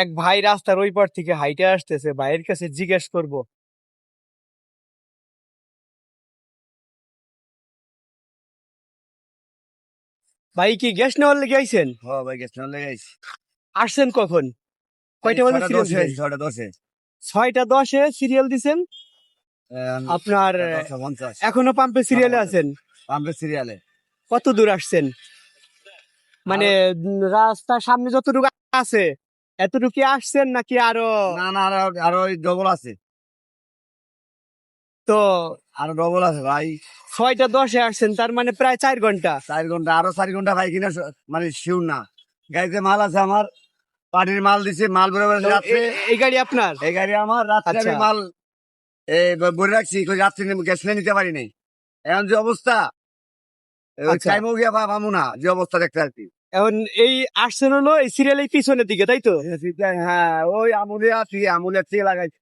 এক ভাই রাস্তার ওই পার থেকে হাইটে আসতেছে, ভাইয়ের কাছে জিজ্ঞেস করব। ভাই কি গ্যাস নেওয়ার লেগে আইছেন? হ্যাঁ ভাই, গ্যাস লাগাইছি। আসছেন কখন? কয়টা বাজে ছয়টা সিরিয়াল দশে দিছেন? আইছি, 6টা 10-এ। 6টা 10-এ সিরিয়াল দিছেন। আপনার 10টা 50 এখনো পাম্পে সিরিয়ালে আছেন? পাম্পের সিরিয়ালে। কত দূর আসছেন? মানে আর রাস্তার সামনে যতটুকু আছে এতটুকু কি আসছেন নাকি আরো? না না, আরো ডবল আছে, তো আরো ডবল আছে ভাই। 6টা 10-এ আসছেন, তার মানে প্রায় 4 ঘন্টা। 4 ঘন্টা, আরো 4 ঘন্টা ভাই কিনা মানে শিওর না। গাড়িতে মাল আছে আমার, পানির মাল দিছে, মাল ভরে ভরে তো রাত্রে। এই গাড়ি আপনার? এই গাড়ি আমার, রাত্রে আচ্ছা আমি মাল ভরে রাখছি, রাত্রে গ্যাস নিতে পারি নাই। এখন যে অবস্থা, ওই আচ্ছা। টাইমও গিয়া পাবো না, যে অবস্থা দেখতে আর কি। এখন এই আসছেন হলো এই সিরিয়ালের পিছনের দিকে, তাই তো? হ্যাঁ, ওই আমুলে আছি, আমুলের চেয়ে লাগাইছি।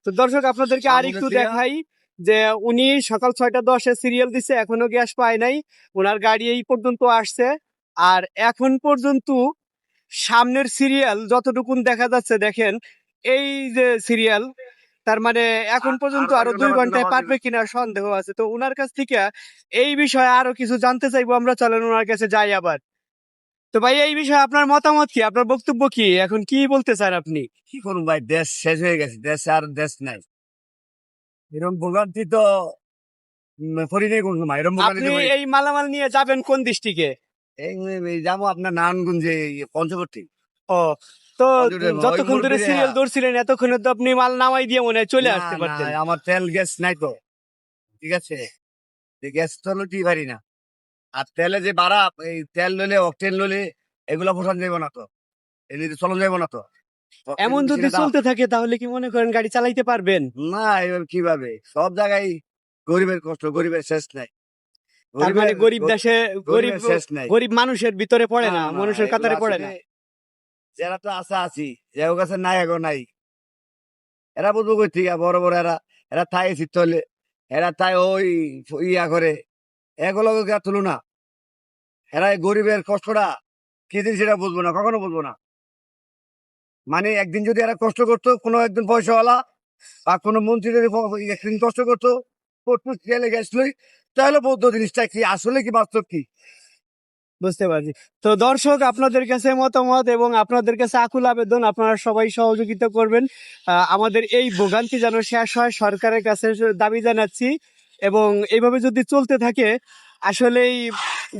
তো দর্শক আপনাদেরকে আর আমুলের একটু চেয়ে দেখাই যে উনি সকাল 6টা 10-এ সিরিয়াল দিছে, এখনো গ্যাস পায় নাই। ওনার গাড়ি এই পর্যন্ত আসছে। আর এখন পর্যন্ত সামনের সিরিয়াল যতটুকুন দেখা যাচ্ছে, দেখেন এই যে সিরিয়াল, তার মানে এখন পর্যন্ত আরো আরো 4 ঘন্টা 2 ঘন্টায় পারবে পারবে কিনা সন্দেহ আছে। তো উনার কাছ থেকে এই বিষয়ে আরো কিছু জানতে চাইবো আমরা, চলেন ওনার কাছে যাই আবার। তো ভাই এই বিষয়ে আপনার মতামত কি, আপনার বক্তব্য কি, এখন কি বলতে চান আপনি? কি করুন ভাই, দেশ শেষ হয়ে গেছে, দেশে আর দেশ নাই। এরকম ভোগান্তি তো করি নাই কোন সময়, এরকম ভোগান্তি আপনি করি। এই মালামাল নিয়ে যাবেন কোন ডিস্ট্রিক্টে? এই যাবো আপনার নারায়ণগঞ্জে, পঞ্চবটী। ও, তো ওই যতক্ষণ মোড় ধরে দিয়ে। সিরিয়াল ধরছিলেন এতক্ষণে তো আপনি মাল নামাই দিয়ে মনে হয় চলে না আসতে না, পারতেন। আমার তেল গ্যাস নাই তো, ঠিক আছে। গ্যাস তো লুটি পারি না। আর তেলে যে বাড়া, এই তেল লইলে, অকটেন লইলে, এগুলা পোষণ যাইব না তো, এমনিতে চলন যাইব না তো। অকটেন এমন যদি বেশি দাম। চলতে থাকে তাহলে কি মনে করেন গাড়ি চালাইতে পারবেন? না, এবার কিভাবে, সব জায়গায় গরিবের কষ্ট, গরিবের শেষ নাই। তার মানে গরিবের গরিব দেশে গরিব, গরিবের শেষ নাই। গরিব মানুষের ভিতরে পড়ে না না, না, মানুষের এগুলো কাতারে পড়ে আসলে না। যারা তো আশা আছি, যে ও কাছে নাই, এখন নাই। এরা বুঝবো কই থেকে, বড় বড় এরা, এরা তাই চিত্ত হলে, এরা তাই ওই ইয়া করে, এগুলো তুলো না। এরা এই গরিবের কষ্টটা কি জিনিস সেটা বুঝবো না, কখনো বুঝবো না। মানে একদিন যদি এরা কষ্ট করতো, কোনো একদিন পয়সাওয়ালা বা কোনো মন্ত্রী যদি একদিন কষ্ট করতো, ফুটফুট খেলে গেছিলই, তাহলে বৌদ্ধ জিনিসটা কি, আসলে কি, বাস্তব কি। বুঝতে পারছি। তো দর্শক আপনাদের কাছে মতামত এবং আপনাদের কাছে আকুল আবেদন, আপনারা সবাই সহযোগিতা করবেন। আমাদের এই ভোগান্তি যেন শেষ হয়, সরকারের কাছে দাবি জানাচ্ছি। এবং এইভাবে যদি চলতে থাকে আসলেই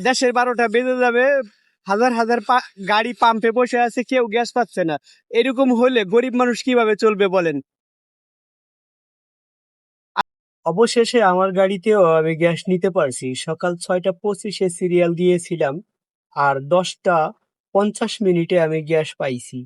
দেশের 12টা বেজে যাবে। হাজার হাজার গাড়ি পাম্পে বসে আছে, কেউ গ্যাস পাচ্ছে না। এরকম হলে গরিব মানুষ কিভাবে চলবে বলেন? অবশেষে আমার গাড়িতেও আমি গ্যাস নিতে পারছি। সকাল 6টা 25-এ সিরিয়াল দিয়েছিলাম, আর 10টা 50 মিনিটে আমি গ্যাস পাইছি।